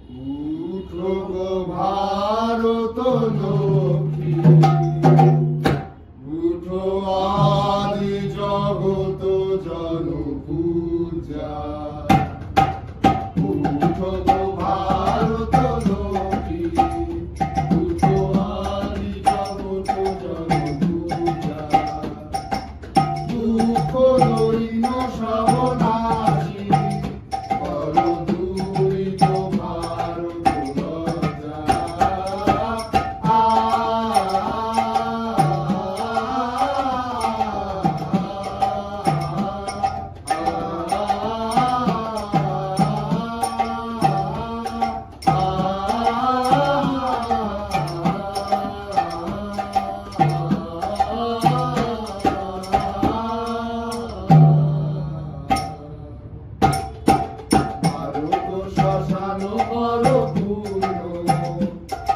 উঠো গো ভারত লক্ষ্মী, উঠো আদি জগত জন পূজা। উঠো গো ভারত লক্ষ্মী, উঠো আদি জগত জন পূজা। দুঃখ দৈন্য সবনাশী, করো দুরিত ভারত লজ্জা। শ্মশান করো পূর্ণ,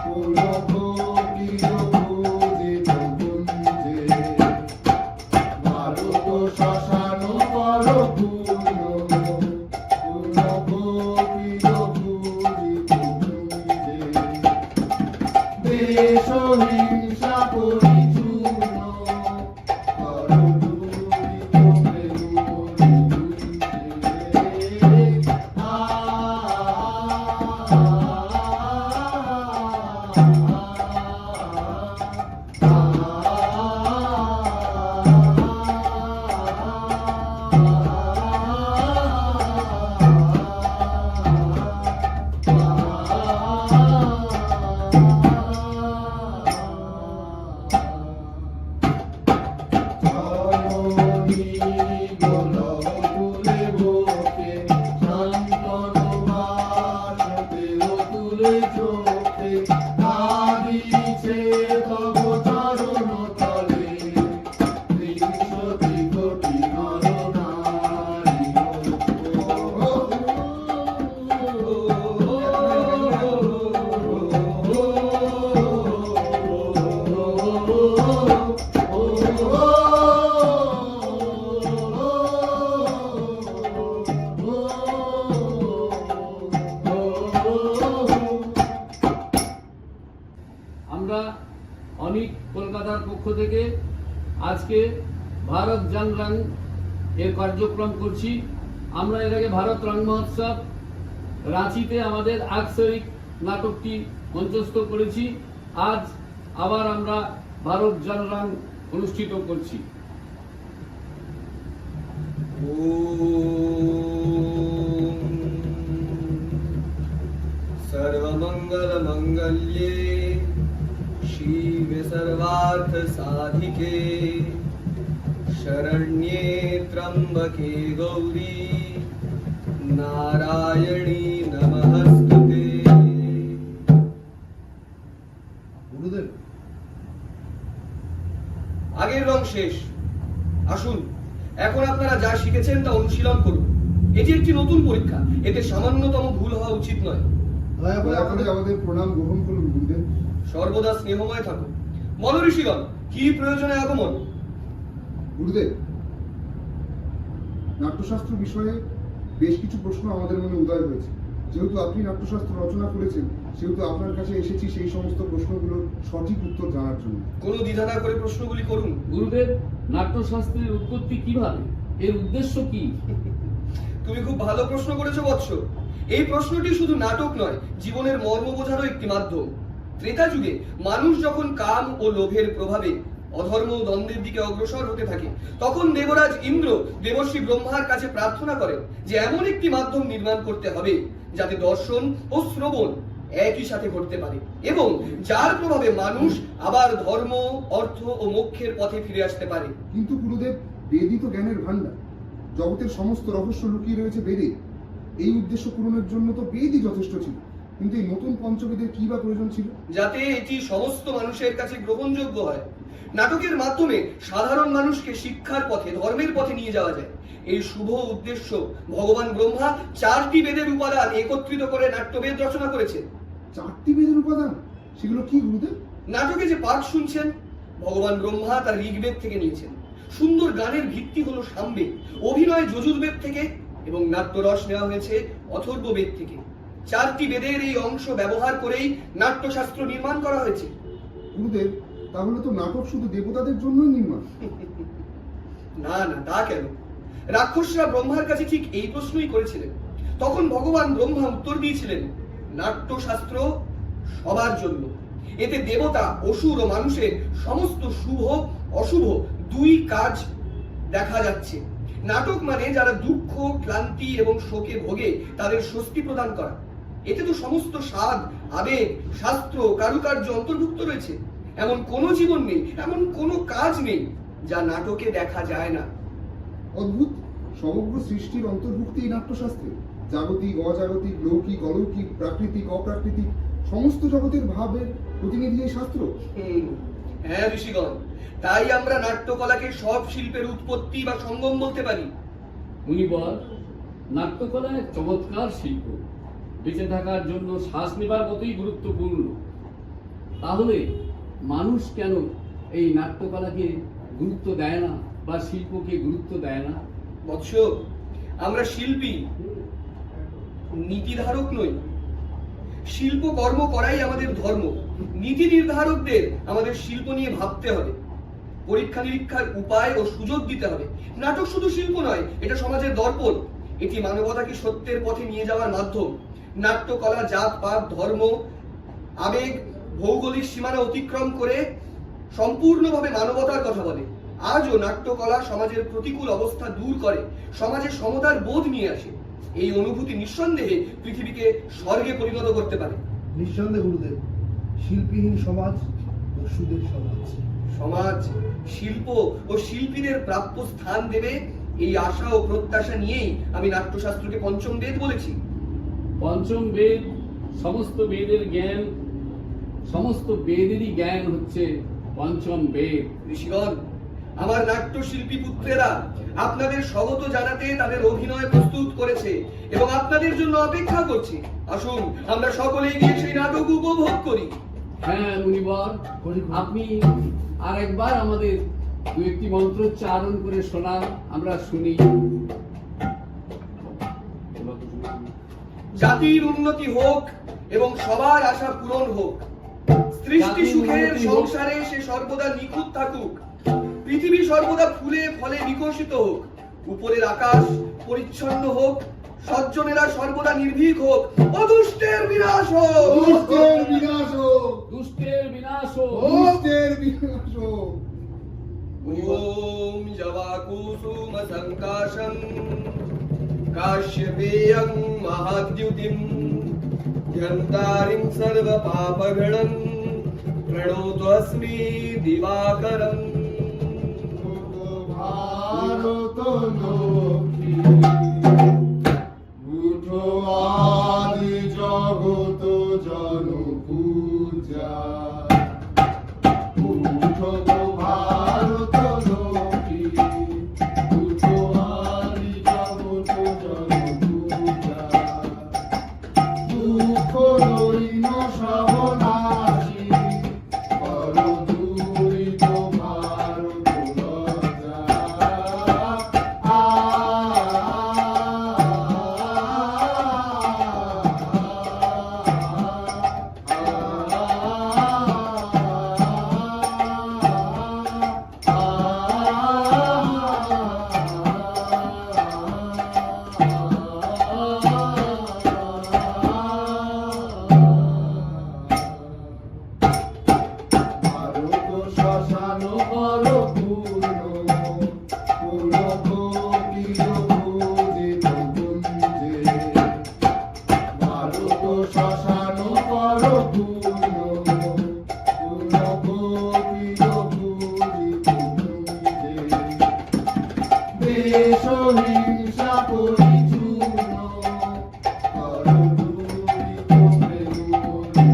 পুরো ভক্তির পূজিত কুঞ্জে। ভারত শ্মশান করো পূর্ণ, পুরো ভক্তির পূজিত কুঞ্জে। দেশ হিংসা পরিচূর্ণ, করো দুরিত প্রেম আমরা অনেক কলকাতার পক্ষ থেকে আজকে ভারত জান রং এর কার্যক্রম করছি। আমরা এর আগে ভারত রং মহোৎসব রাঁচিতে আমাদের আকসরিক নাটকটি মঞ্চস্থ করেছি। আজ আবার আমরা ভারত জান রং অনুষ্ঠিত করছি। सर्वमंगल मंगल्ये शिवे सर्वार्थ साधिके शरण्ये त्र्यंबके गौरी नारायणी नमस्तुते। গুরুদেব, আগের রং শেষ। আসুন, এখন আপনারা যা শিখেছেন তা অনুশীলন করুন। এটি একটি নতুন পরীক্ষা, এতে সামান্যতম ভুল হওয়া উচিত নয়। আমাদের প্রণাম গ্রহণ করুন গুরুদেব। সর্বদা স্নেহময় থাকুন। মনঋষিগণ, কি প্রয়োজনে আগমন? গুরুদেব, নাট্যশাস্ত্র বিষয়ে বেশ কিছু প্রশ্ন আমাদের মনে উদয় হয়েছে। যেহেতু আপনি নাট্যশাস্ত্র রচনা করেছেন, সেহেতু আপনার কাছে এসেছি সেই সমস্ত প্রশ্নগুলোর সঠিক উত্তর জানার জন্য। কোনো দ্বিধা না করে প্রশ্নগুলি করুন। গুরুদেব, নাট্যশাস্ত্রের উৎপত্তি কিভাবে, এর উদ্দেশ্য কি? তুমি খুব ভালো প্রশ্ন করেছো বৎস। এই প্রশ্নটি শুধু নাটক নয়, জীবনের মর্ম বোঝারও একটি মাধ্যম। ত্রেতা যুগে মানুষ যখন কাম ও লোভের প্রভাবে অধর্ম ও দ্বন্দ্বের দিকে অগ্রসর হতে থাকে, তখন দেবরাজ ইন্দ্র দেবর্ষি ব্রহ্মার কাছে প্রার্থনা করেন যে এমন একটি মাধ্যম নির্মাণ করতে হবে যাতে দর্শন ও শ্রবণ একই সাথে ঘটতে পারে এবং যার প্রভাবে মানুষ আবার ধর্ম, অর্থ ও মোক্ষের পথে ফিরে আসতে পারে। কিন্তু গুরুদেব, বেদই তো জ্ঞানের ভান্ডার। জগতের সমস্ত রহস্য লুকিয়ে রয়েছে বেদে। এই উদ্দেশ্য পূরণের জন্য তো বেদই যথেষ্ট ছিল। কিন্তু এই নতুন পঞ্চবেদের কি বা প্রয়োজন ছিল? যাতে এটি সমস্ত মানুষের কাছে গ্রহণযোগ্য হয়। নাটকের মাধ্যমে সাধারণ মানুষকে শিক্ষার পথে, ধর্মের পথে নিয়ে যাওয়া যায়। এই শুভ উদ্দেশ্য ভগবান ব্রহ্মা 4টি বেদের উপাদান একত্রিত করে নাট্যবেদ রচনা করেছেন। 4টি বেদের উপাদান? সেগুলো কি গুরুদেব? নাটকে যে পাঠ শুনছেন, ভগবান ব্রহ্মা তার ঋগ্বেদ থেকে নিয়েছেন। সুন্দর গানের ভিত্তি হলো সামবেদ, অভিনয় যজুর্বেদ থেকে এবং নাট্যরস নেওয়া হয়েছে অথর্ববেদ থেকে। 4টি বেদের এই অংশ ব্যবহার করেই নাট্যশাস্ত্র নির্মাণ করা হয়েছে। গুরুদেব, তাহলে তো নাটক শুধু দেবতাদের জন্যই নির্মাণ। না না, তা কেন? রাক্ষসরা ব্রহ্মার কাছে ঠিক এই প্রশ্নই করেছিলেন। তখন ভগবান ব্রহ্মা উত্তর দিয়েছিলেন, নাট্যশাস্ত্র সবার জন্য। এতে দেবতা, অসুর ও মানুষের সমস্ত শুভ অশুভ দুই কাজ দেখা যাচ্ছে। নাটক মানে যারা দুঃখ, ক্লান্তি এবং শোকে ভোগে তাদের স্বস্তি প্রদান করা। এতে তো সমস্ত স্বাদ, আবেগ, শাস্ত্র, কারুকার্য অন্তর্ভুক্ত রয়েছে। এমন কোনো জীবন নেই, এমন কোনো কাজ নেই যা নাটকে দেখা যায় না। অদ্ভুত, সমগ্র সৃষ্টির অন্তর্ভুক্তি এই নাট্যশাস্ত্রে। জাগতিক, অজাগতিক, লৌকিক, অলৌকিক, প্রাকৃতিক, অপ্রাকৃতিক সমস্ত জগতের ভাবের প্রতিনিধি এই শাস্ত্র। হ্যাঁ ঋষিগণ, তাই আমরা নাট্যকলাকে সব শিল্পের উৎপত্তি বা সঙ্গম বলতে পারি। মুনিবর, নাট্যকলা এক চমৎকার শিল্প, বেঁচে থাকার জন্য শ্বাস নেবার মতোই গুরুত্বপূর্ণ। তাহলে মানুষ কেন এই নাট্যকলাকে গুরুত্ব দেয় না বা শিল্পকে গুরুত্ব দেয় না? বৎস, আমরা শিল্পী, নীতিধারক নই। শিল্প কর্ম করাই আমাদের ধর্ম। নীতি নির্ধারকদের আমাদের শিল্প নিয়ে ভাবতে হবে, পরীক্ষা নিরীক্ষার উপায় ও সুযোগ দিতে হবে। নাটক শুধু শিল্প নয়, এটা সমাজের দর্পণ। এটি মানবতাকে সত্যের পথে নিয়ে যাওয়ার মাধ্যম। নাট্যকলা জাত পাত, ধর্ম, আবেগ, ভৌগোলিক সীমানা অতিক্রম করে সম্পূর্ণভাবে মানবতার কথা বলে। আজও নাট্যকলা সমাজের প্রতিকূল অবস্থা দূর করে, সমাজে সমতার বোধ নিয়ে আসে। এই অনুভূতি নিঃসন্দেহে পৃথিবীকে স্বর্গে পরিণত করতে পারে। নিঃসন্দেহে গুরুদেব, শিল্পীহীন সমাজ দস্যুদের সমাজ। সমাজ, শিল্প ও শিল্পীদের প্রাপ্য স্থান দেবে, এই আশা ও প্রত্যাশা নিয়েই আমি নাট্যশাস্ত্রকে পঞ্চম বেদ বলেছি। পঞ্চম বেদ, সমস্ত বেদের জ্ঞান, সমস্ত বেদেরই জ্ঞান হচ্ছে পঞ্চম বেদ। ঋষিগণ, আমার নাট্যশিল্পী পুত্রেরা আপনাদের স্বাগত জানাতে তাদের অভিনয় প্রস্তুত করেছে এবং আপনাদের জন্য অপেক্ষা করছি। আসুন আমরা সকলেই গিয়ে সেই নাটক উপভোগ করি। হ্যাঁ মুনিবর, আপনি আর একবার আমাদের দু একটি মন্ত্রোচ্চারণ করে শোনান, আমরা শুনি। জাতির উন্নতি হোক এবং সবার আশা পূরণ হোক। সৃষ্টি সুখের সংসারে সে সর্বদা নিখুঁত থাকুক। পৃথিবী সর্বদা ফুলে ফলে বিকশিত হোক। উপরের আকাশ পরিচ্ছন্ন হোক। সজ্জনেরা সর্বদা নির্ভীক হোক। অদুষ্টের বিনাশ হোক। দুষ্টের বিনাশ হোক। দুষ্টের বিনাশ হোক। দুষ্টের বিনাশ হোক। ওম জবাকুসুম সংকাশং কাশ্যপেয়ং মহাদ্যুতিম ধ্যানতারিং সর্ব পাপগণং প্রণোতু অস্মি দিবাকরং। ভারত লক্ষ্মী, উঠো আদি জগত জন পূজা। উঠো গো ভারত লক্ষ্মী, উঠো আদি জগত জন পূজা। দুঃখ দৈন্য সবনাশী, পর দূরিত ভারত লজ্জা। ভারত শ্মশান বড় পূর্ণ, পূর্ণ কোকিল পূজিত কুঞ্জে। ভারত শ্মশান বড় পূর্ণ, পূর্ণ কোকিল পূজিত কুঞ্জে। দেশ হিংসা পরিচূর্ণ, কর দূরিত প্রেম কুঞ্জে।